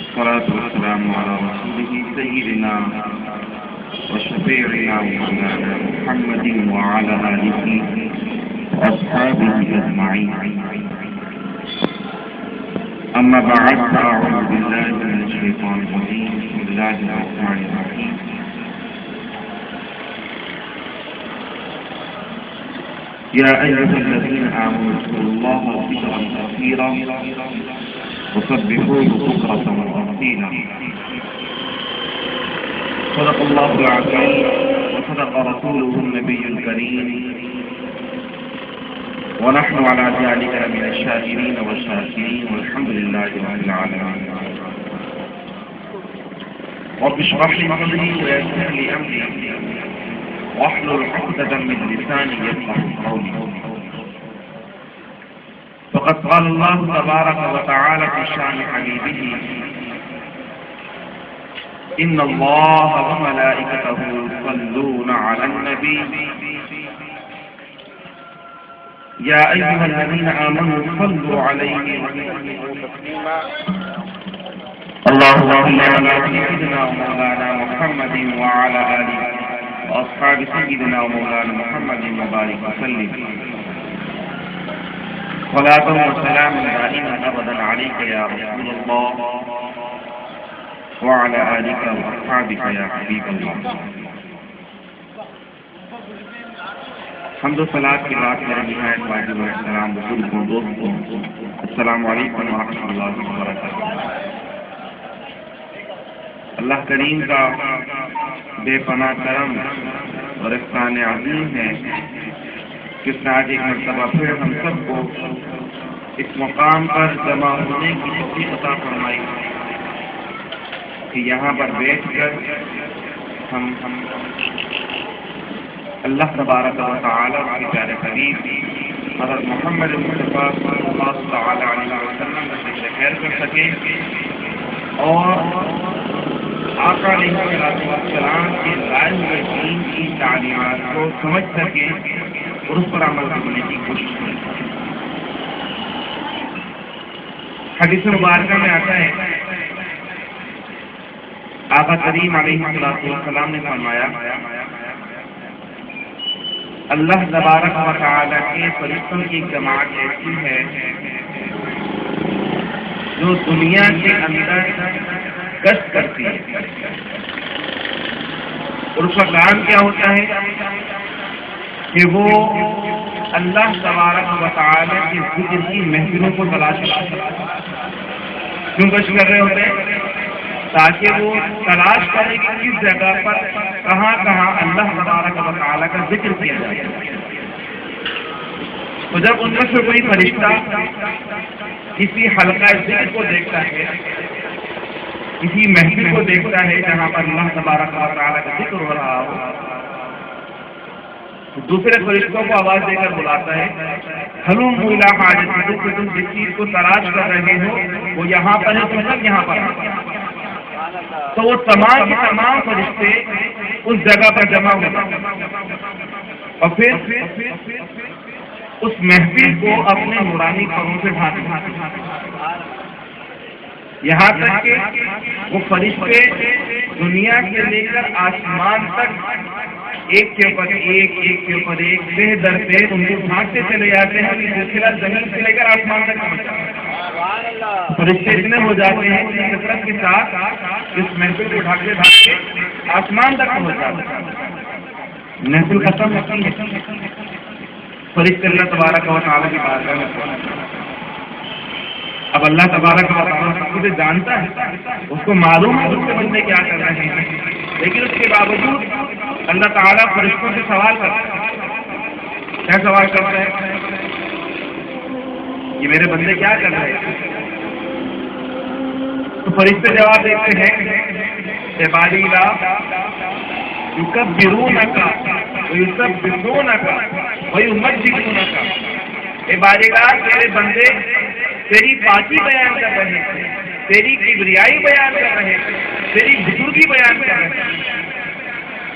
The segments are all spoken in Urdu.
الصلاة والسلام على رسوله سيدنا وشفيعنا مولانا محمد وعلى آله وأصحابه أجمعين. أما بعد فأعوذ بالله من الشيطان الرجيم. بسم الله الرحمن الرحيم. يا أيها الذين آمنوا اذكروا الله ذكرا كثيرا وسبحوه بكرة وأصيلا. صدق الله العظيم وصدق رسوله النبي الكريم ونحن على ذلك من الشاكرين والشاكرين والحمد لله رب العالمين. رب اشرح لي صدري ويسر لي أمري واحلل عقدة من لساني يفقهوا قولي. فقد قال الله تبارك وتعالى في شأن حبيبه: إن الله وملائكته يصلون على النبي يا أيها الذين آمنوا صلوا عليه وسلموا تسليما. اللهم صل على سيدنا ومولانا محمد وعلى آله وأصحاب سيدنا ومولانا محمد وبارك وسلم. صلاة وسلام دائما أبدا عليك يا رسول الله وعلى آلك وأصحابك يا حبيب الله. حمد و صلاة کی بات میرے نہایت واجب السلام بزرگوں دوستوں، السلام علیکم ورحمۃ اللہ وبرکاتہ. اللہ کریم کا بے پناہ کرم اور احسان عظیم ہے کہ آج ایک مرتبہ پھر ہم سب کو اس مقام پر جمع ہونے کی توفیق عطا فرمائی کہ یہاں پر بیٹھ کر ہم اللہ تبارک و تعالی کے پیارے حبیب حضرت محمد مصطفیٰ صلی اللہ تعالی علیہ وسلم سے خیر کر سکیں اور آقا علیہ السلام کے لائے ہوئے دین کی تعلیمات کو سمجھ سکیں اور اس پر عمل کرنے کی کوشش کریں. حدیث مبارکہ میں آتا ہے آقا کریم علیہ السلام نے فرمایا: اللہ تبارک و تعالی کے فرشتوں کی جماعت ایسی ہے جو دنیا کے اندر گشت کرتی ہے اور اس کا کام کیا ہوتا ہے کہ وہ اللہ تبارک و تعالی کے ذکر کی محفلوں کو تلاش کرتے ہیں. کیوں گشت کر رہے ہوتے ہیں؟ تاکہ وہ تلاش کرے کہ کس جگہ پر کہاں کہاں اللہ تبارک و تعالی کا ذکر کیا جائے. تو جب ان میں سے کوئی فرشتہ کسی حلقہ ذکر کو دیکھتا ہے، کسی محفل کو دیکھتا ہے جہاں پر اللہ تبارک و تعالی کا ذکر ہو رہا ہو، دوسرے فرشتوں کو آواز دے کر بلاتا ہے: ہلوم الی حاجتکم، کہ تم جس چیز کو تلاش کر رہے ہو وہ یہاں پر ہے، تم سب یہاں پر ہو. تو وہ تمام کے تمام فرشتے اس جگہ پر جمع ہو جاتے ہیں اور پھر اس محفل کو اپنے نورانی پروں سے ڈھانپتے ہیں، یہاں تک کہ وہ فرشتے دنیا سے لے کر آسمان تک ایک کے اوپر ایک بے در پہ ان کو ڈھانپتے چلے جاتے ہیں. سلسلہ زمین سے لے کر آسمان تک پہنچتا ہے. فرشتے اتنے ہو جاتے ہیں کہ کثرت کے ساتھ اس محفل کو ڈھانپتے آسمان تک پہنچ جاتے ہیں. محفل ختم ہوتی ہے، فرشتے اللہ تبارک و تعالی کی بارگاہ میں پہنچتے ہیں. اب اللہ تبارک و تعالی سب کچھ جانتا ہے، اس کو معلوم ہے اس کے بندے کیا کر رہے ہیں، لیکن اس کے باوجود اللہ تعالیٰ فرشتوں سے سوال کرتا ہے. کیا سوال کرتا ہے؟ یہ میرے بندے کیا کر رہے ہیں؟ تو فرشتے جواب دیتے ہیں: عبادی لا یکبرونک ویسبحونک ویمجدونک. عبادی لا، تیرے بندے تیری پاکی بیان کر رہے ہیں، تیری کبریائی بیان کر رہے ہیں، تیری بزرگی بیان کر رہے ہیں.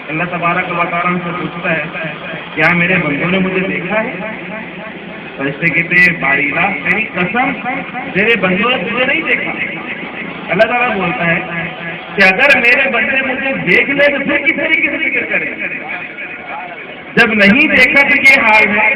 اللہ تبارک و تعالیٰ سے پوچھتا ہے: کیا میرے بندوں نے مجھے دیکھا ہے؟ فرشتے کہتے ہیں باریلا تیری قسم تیرے بندوں نے تجھے نہیں دیکھا. اللہ تعالیٰ بولتا ہے کہ اگر میرے بندے مجھے دیکھ لے تو پھر کس طریقے سے ذکر کرے. جب نہیں دیکھا تو یہ حال ہے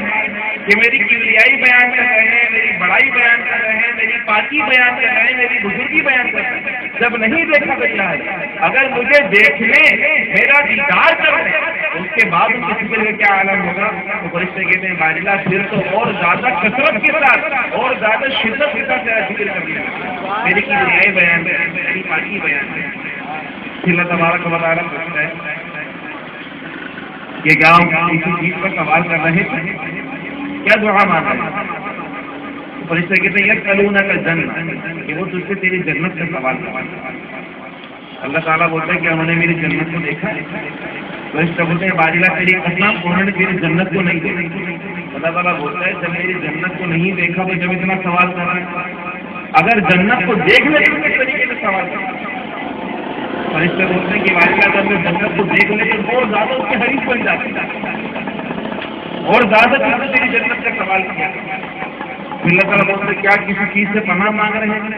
کہ میری کبریائی بیان کر رہے ہیں, میری بڑائی بیان کر رہے ہیں, میری پاکی بیان کر رہے ہیں, میری بزرگی بیان کر رہے ہیں. جب نہیں دیکھا تو کیا ہے, اگر مجھے دیکھ لیں, میرا دیدار کر لیں, اس کے بعد ان کے فکر میں کیا عالم ہوگا. تو فرشتے کہتے ہیں باجلا پھر تو اور زیادہ کثرت کے ساتھ اور زیادہ شدت کے ساتھ میرا ذکر کر لیا, میری کبریائی بیان کر, میری پاکی بیان کر. اللہ تبارک و تعالیٰ پوچھتا ہے یہ گاؤں کسی چیز پر سوال کر رہے تھے, کیا دعا مانگ رہے ہیں. فرشتے کہتے ہیں یسألونک الجنہ, کہ وہ تجھ سے تیری جنت کا سوال کر رہے ہیں. اللہ تعالیٰ بولتا ہے کہ انہوں نے میری جنت کو دیکھا ہے. فرشتے بولتے ہیں باجلا تیری قسم انہوں نے تیری جنت کو نہیں دیکھا. اللہ تعالیٰ بولتا ہے جب میری جنت کو نہیں دیکھا تو جب اتنا سوال کر رہے ہیں, اگر جنت کو دیکھ لے تو کس طریقے سے سوال کر رہے ہیں. فرشتے بولتے ہیں کہ واقعہ اگر میں جنت کو دیکھ لے تو اور زیادہ اس کے حریف بن جاتے ہیں اور زیادہ تیری جنت کا سوال کیا. اللہ تعالیٰ بولتے ہیں کیا کسی چیز سے پناہ مانگ رہے ہیں.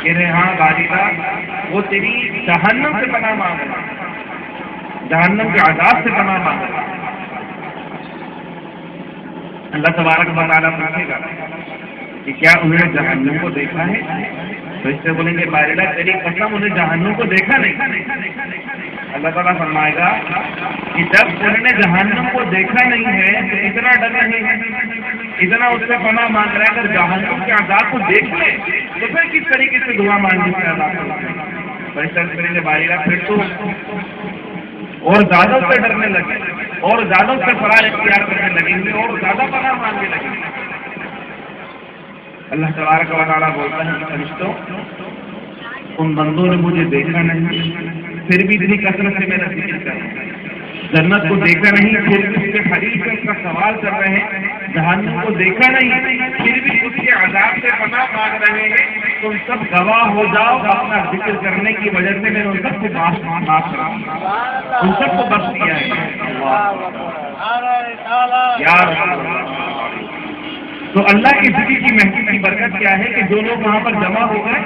کہہ رہے ہاں باجلا وہ تیری جہنم سے پناہ مانگ رہے ہیں, جہنم کے عذاب سے پناہ مانگ رہے ہیں. اللہ تبارک و تعالیٰ پوچھے گا کہ کیا انہوں نے جہنم کو دیکھا ہے. فرشتے بولیں گے باجلا تیری قسم انہیں جہنم کو دیکھا نہیں. اللہ تعالیٰ فرمائے گا کہ جب انہوں نے جہنم کو دیکھا نہیں ہے تو اتنا ڈر نہیں ہے, اتنا اس سے پناہ مانگ رہا ہے. اگر جہنم کے عذاب کو دیکھ لے تو پھر کس طریقے سے دعا مانگنے سے عذاب کریں. فرشتے کریں گے باجلا پھر تو اور زیادہ اس سے ڈرنے لگے اور زیادہ اس سے فرار اختیار کرنے لگیں گے اور زیادہ پناہ مانگنے لگیں گے. اللہ تبارک و تعالیٰ بولتا ہے فرشتوں ان بندوں نے مجھے دیکھا نہیں پھر بھی اتنی کثرت سے میرا ذکر کر رہے ہیں. جنت کو دیکھا نہیں پھر بھی اس کے حریف سے اس کا سوال کر رہے ہیں. جہنم کو دیکھا نہیں پھر بھی اس کے عذاب سے پناہ مانگ رہے ہیں. تم سب گواہ ہو جاؤ اپنا ذکر کرنے کی وجہ سے میں نے ان سب کو معاف کرا, ان سب کو بخش دیا ہے. تو اللہ کی ذکر کی محفل کی برکت کیا ہے کہ جو لوگ وہاں پر جمع ہو گئے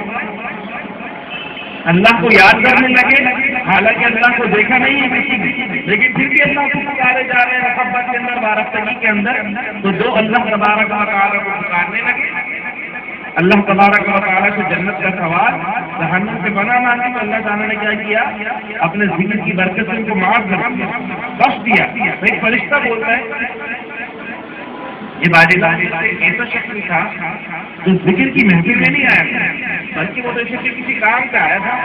اللہ کو یاد کرنے لگے, حالانکہ اللہ کو دیکھا نہیں ہے کسی نے, لیکن پھر بھی اللہ کو پکارے جا رہے ہیں محبت کے اندر, وارفتگی کے اندر. تو جو اللہ تبارک و تعالیٰ کو پکارنے لگے, اللہ تبارک و تعالیٰ سے جنت کا سوال, جہنم سے پناہ مانگی, تو اللہ تعالیٰ نے کیا کیا اپنے ذکر کی برکت سے ان کو معاف کر دیا, بخش دیا. ایک فرشتہ بولتا ہے یہ باجلا ایسا شخص تھا جو ذکر کی محفل میں نہیں آیا تھا, بلکہ وہ تو کسی کام کا آیا تھا.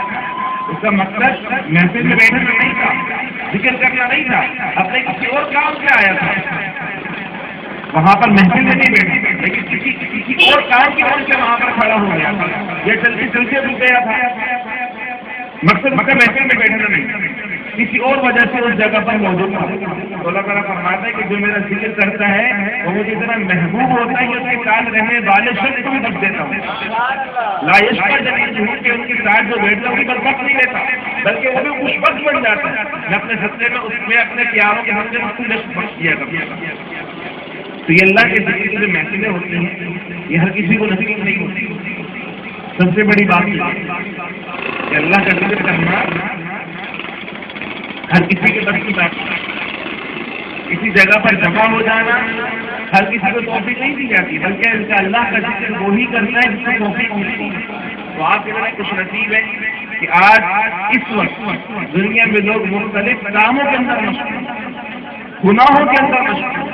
اس کا مقصد محفل میں بیٹھنا نہیں تھا, ذکر کرنا نہیں تھا, اپنے کسی اور کام سے آیا تھا. وہاں پر محفل میں نہیں بیٹھا لیکن کسی اور کام کی وجہ سے وہاں پر کھڑا ہو گیا تھا, یہ چلتے رک گیا تھا. مقصد محفل میں بیٹھنا نہیں, کسی اور وجہ سے اس جگہ پر موجود تھا. تو اللہ تعالیٰ فرماتا ہے کہ جو میرا ذکر کرتا ہے وہ مجھے اتنا محبوب ہوتا ہے کہ اس کے ساتھ رہنے والے شخص کو بھی بخش دیتا ہوں. لا یشقی جلیسہ, کہ ان کے ساتھ جو بیٹھتا ہوں بس بخش نہیں لیتا بلکہ وہ بھی خوش بخش بن جاتا ہے. میں اپنے حصے میں اس میں اپنے پیاروں کے حصے میں اس کو بخش دیا کرتا. تو یہ اللہ کے ذکر کی جو محفلیں ہوتی ہیں یہ ہر کسی کو نصیب نہیں ہوتی. سب سے بڑی بات یہ کہ اللہ کا ذکر کرنا ہر کسی کے بس کی بات. کسی جگہ پر جمع ہو جانا ہر کسی کو توفیق نہیں دی جاتی, بلکہ ان کا اللہ کا ذکر وہی کرتا ہے جس کو توفیق ملتی ہے. تو آپ کے لیے کچھ نصیب ہے کہ آج اس وقت دنیا میں لوگ مختلف کاموں کے اندر مشغول, گناہوں کے اندر مشغول,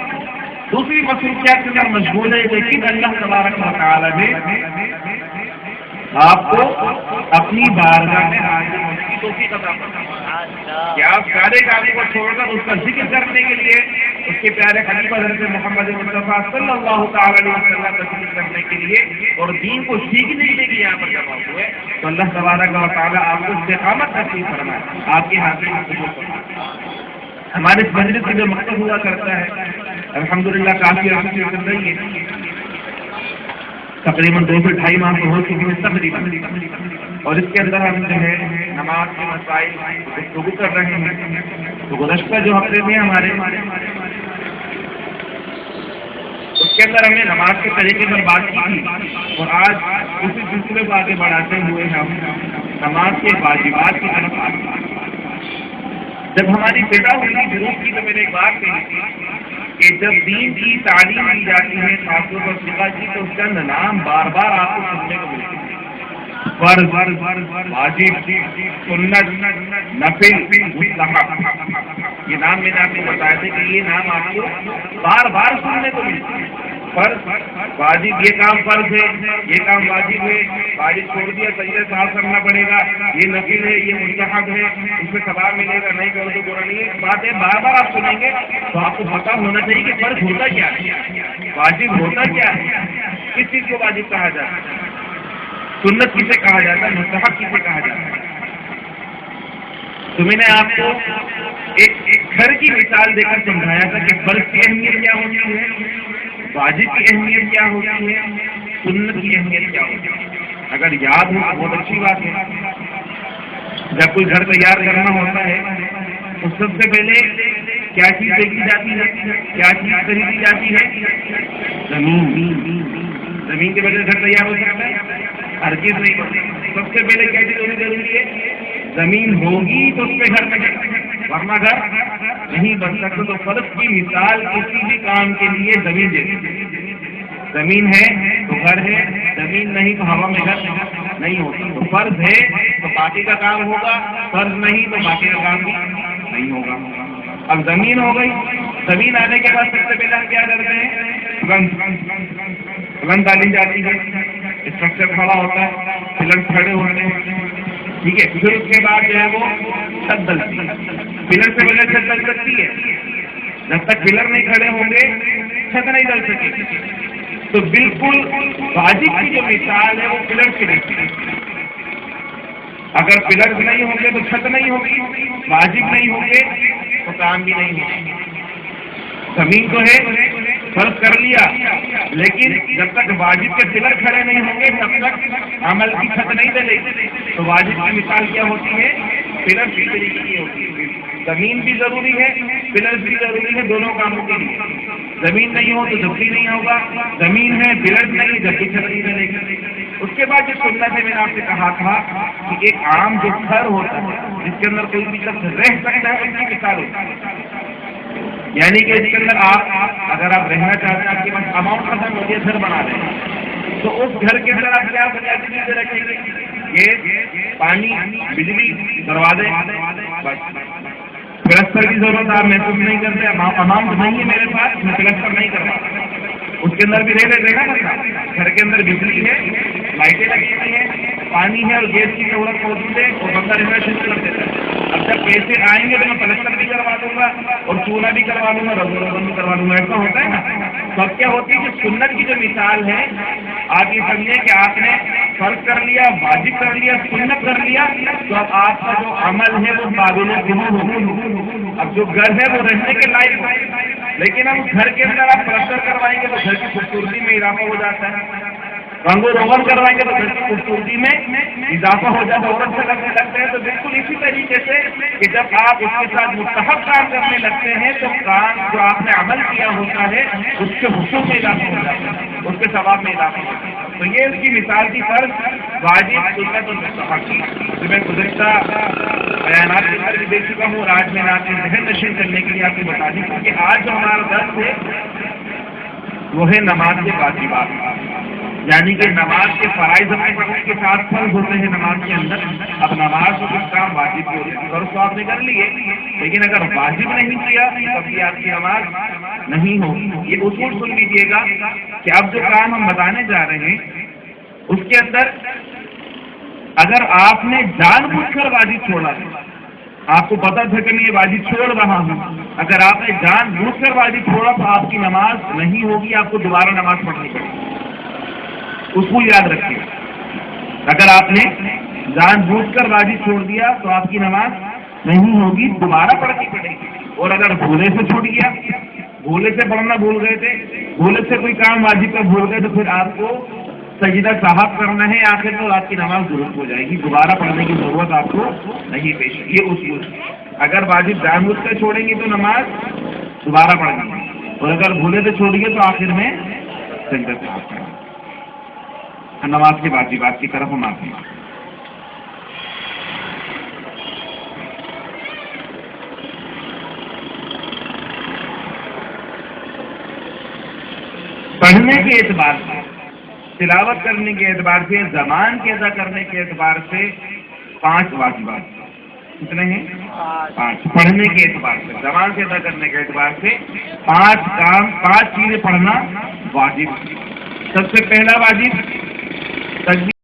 دوسری مصروفیات کے اندر مشغول ہے, لیکن اللہ تبارک و تعالیٰ نے آپ کو اپنی بارگاہ میں حاضر ہونے کی توفیق عطا فرمائی کہ آپ سارے کاموں کو چھوڑ کر اس کا ذکر کرنے کے لیے اس کے پیارے خلیفہ حضرت محمد مصطفیٰ صلی اللہ تعالی علیہ وسلم کا ذکر کرنے کے لیے اور دین کو سیکھنے کے لیے یہاں پر جمع ہوئے. تو اللہ تبارک و تعالیٰ آپ کو استقامت نصیب فرمائے, آپ کے ہاتھ میں قبول فرمائے. ہمارے اس مجلس کا جو مقصد ہوا کرتا ہے الحمدللہ کافی عرصے سے چل رہی ہے, تقریباً 2 سے 2.5 ماہ ہو چکے ہیں تقریباً, اور اس کے اندر ہم جو ہے نماز کے مسائل گفتگو کر رہے ہیں. تو گزشتہ جو ہفتے میں ہمارے اس کے اندر ہم نے نماز کے طریقے پر بات کی تھی، اور آج اسی سلسلے کو آگے بڑھاتے ہوئے ہم نماز کے واجبات کی طرف آتے ہیں۔ جب ہماری پیدا ہوئی تھی گروپ کی تو میں نے ایک بات کہی تھی کہ جب دین کی تعلیم دی جاتی ہے خاص طور پر فقہ کی، تو اس کا نام بار بار آپ کو سننے کو ملتا ہے، فرض، واجب، سنت، نفل، مستحب۔ یہ نام میں نے آپ کو بتایا تھا کہ یہ نام آپ کو بار بار سننے کو ملتا ہے۔ فرض، واجب، یہ کام فرض ہے، یہ کام واجب ہے، واجب چھوڑ دیا سجدہ صاف کرنا پڑے گا، یہ نفل ہے، یہ مستحب ہے، اس میں ثواب ملے گا، نہیں کرو تو برا نہیں ہے۔ بات ہے بار بار آپ سنیں گے تو آپ کو پتہ ہونا چاہیے کہ فرض ہوتا کیا ہے، واجب ہوتا کیا ہے، کس چیز کو واجب کہا جاتا ہے، سنت کسے کہا جاتا ہے، مستحب کسے کہا جاتا ہے۔ تو میں نے آپ کو ایک گھر کی مثال دے کر سمجھایا تھا کہ فرض کی اہمیت کیا ہوتی ہے، واجب کی اہمیت کیا ہوتی ہے، سنت کی اہمیت کیا ہوتی ہے۔ اگر یاد ہو تو بہت اچھی بات ہے۔ جب کوئی گھر تیار کرنا ہوتا ہے تو سب سے پہلے کیا چیز دیکھی جاتی ہے، کیا چیز خریدی جاتی ہے، زمین کے بغیر گھر تیار ہو سکتا ہے؟ ہر چیز نہیں ہوتی۔ سب سے پہلے کیا چیز ہونی ضروری ہے، زمین ہوگی تو اس پہ گھر بنے، ورنہ گھر نہیں بن سکتا۔ تو فرض کی مثال کسی بھی کام کے لیے زمین جیسی، زمین ہے تو گھر ہے، زمین نہیں تو ہوا میں گھر نہیں ہوتا۔ تو فرض ہے تو باقی کا کام ہوگا، فرض نہیں تو باقی کا کام بھی نہیں ہوگا۔ اب زمین ہو گئی، زمین آنے کے بعد سب سے پہلے ہم کیا کرتے ہیں، پلنگ ڈالی جاتی ہے، اسٹرکچر کھڑا ہوتا ہے، پلر کھڑے ہوتے ہیں، ٹھیک ہے۔ پھر اس کے بعد جو ہے وہ چھت ڈلتی ہے، پلر سے بغیر چھت ڈل سکتی ہے؟ جب تک پلر نہیں کھڑے ہوں گے چھت نہیں ڈل سکے۔ تو بالکل واجب کی جو مثال ہے وہ پلر کی رہتی ہے۔ اگر پلر نہیں ہوں گے تو چھت نہیں ہوگی، واجب نہیں ہوں گے تو کام بھی نہیں ہوگا۔ زمین تو ہے، فرض کر لیا، لیکن جب تک واجب کے پلر کھڑے نہیں ہوں گے تب تک عمل کی چھت نہیں ڈلے گی۔ تو واجب کی مثال کیا ہوتی ہے، پلر کی طریقے کی ہوتی ہے۔ زمین بھی ضروری ہے، پلر بھی ضروری ہے، دونوں کاموں کے لیے۔ زمین نہیں ہو تو جب بھی نہیں ہوگا، زمین ہے پلر نہیں جب بھی چھت نہیں ڈلے گی۔ اس کے بعد جو سنت ہے، میں نے آپ سے کہا تھا کہ ایک عام جو گھر ہوتا ہے جس کے اندر کوئی بھی شخص رہ سکتا ہے، اس کی مثال ہوتی ہے۔ یعنی کہ اس کے اندر اگر آپ رہنا چاہتے ہیں، آپ کے پاس اماؤنٹ ختم ہو گیا، گھر بنا رہے ہیں، تو اس گھر کے اندر آپ کیا بنیادی چیزیں رکھیں گے، گیس، پانی، بجلی، دروازے، بس۔ پلستر کی ضرورت آپ محسوس نہیں کرتے، اماؤنٹ نہیں ہے میرے پاس، میں پلستر نہیں کر رہا۔ اس کے اندر بھی رہ لیتے نا بندہ، گھر کے اندر بجلی ہے، لائٹیں لگی ہوئی ہیں، پانی ہے اور گیس کی ضرورت موجود ہے، اور بندہ رہنا شروع کر دیتا ہے۔ اب جب پیسے آئیں گے تو میں پلستر بھی کروا دوں گا اور چولہا بھی کروا دوں گا، رزو بھی کروا دوں گا، ایسا ہوتا ہے نا۔ تو اب کیا ہوتی ہے کہ سنت کی جو مثال ہے، آپ یہ سمجھیں کہ آپ نے فرض کر لیا، واجب کر لیا، سنت کر لیا، تو اب آپ کا جو عمل ہے وہ قابل قبول ہوگا۔ اب جو گھر ہے وہ رہنے کے لائق ہے، لیکن اب گھر کے اندر آپ پلستر کروائیں گے تو گھر کی خوبصورتی میں اضافہ ہو جاتا ہے، رنگ و روغن کروائیں گے تو گھر کی خوبصورتی میں اضافہ ہو جاتا ہے اور اچھا لگنے لگتا ہے۔ تو بالکل اسی طریقے سے کہ جب آپ اس کے ساتھ مستحب کام کرنے لگتے ہیں تو کام جو آپ نے عمل کیا ہوتا ہے اس کے حصول میں اضافہ ہو جاتا ہے، اس کے ثواب میں اضافہ ہوتا ہے۔ تو یہ اس کی مثال کی فرض، واجب، سنت اور مستحب کی جو میں گزشتہ بیانات کے اندر بھی دیکھ چکا ہوں، اور آج میں آپ کے ذہن نشین کرنے کے لیے آپ کو بتا دوں کہ آج جو ہمارا درس ہے وہ ہے نماز کے واجبات، یعنی کہ نماز کے فرائض اپنے پڑھنے کے ساتھ فرض ہوتے ہیں نماز کے اندر۔ اب نماز کو کس کام واجب ہوتے ہیں، فرض تو آپ نے کر لیے، لیکن اگر واجب نہیں کیا تب بھی آپ کی نماز نہیں ہوگی۔ یہ اصول سن لیجیے گا کہ اب جو کام ہم بتانے جا رہے ہیں اس کے اندر اگر آپ نے جان بوجھ کر واجب چھوڑا ہے، آپ کو پتا تھا کہ میں یہ واجب چھوڑ رہا ہوں، اگر آپ نے جان بوجھ کر واجب چھوڑا تو آپ کی نماز نہیں ہوگی، آپ کو دوبارہ نماز پڑھنی پڑے گی۔ اصول یاد رکھیے، اگر آپ نے جان بوجھ کر واجب چھوڑ دیا تو آپ کی نماز نہیں ہوگی، دوبارہ پڑھنی پڑے گی۔ اور اگر بھولے سے چھوڑ گیا، بھولے سے پڑھنا بھول گئے تھے، بھولے سے کوئی کام واجب کا بھول گئے تو پھر آپ کو سجدہ صاحب کرنا ہے آخر میں، اور آپ کی نماز درست ہو جائے گی، دوبارہ پڑھنے کی ضرورت آپ کو نہیں پیش۔ یہ اصول، اگر واجب جان بوجھ کر چھوڑیں گے تو نماز دوبارہ پڑھیں گے، اور اگر بھولے سے چھوڑیے تو آخر میں سجدے سے آپ کریں۔ نماز کی واجبات کی طرف ہم آتے ہیں۔ پڑھنے کے اعتبار سے، تلاوت کرنے کے اعتبار سے، زبان کے ادا کرنے کے اعتبار سے 5 واجبات۔ کتنے ہیں؟ 5۔ پڑھنے کے اعتبار سے، زبان سے ادا کرنے کے اعتبار سے 5 چیزیں پڑھنا واجب۔ سب سے پہلا واجب تکبیر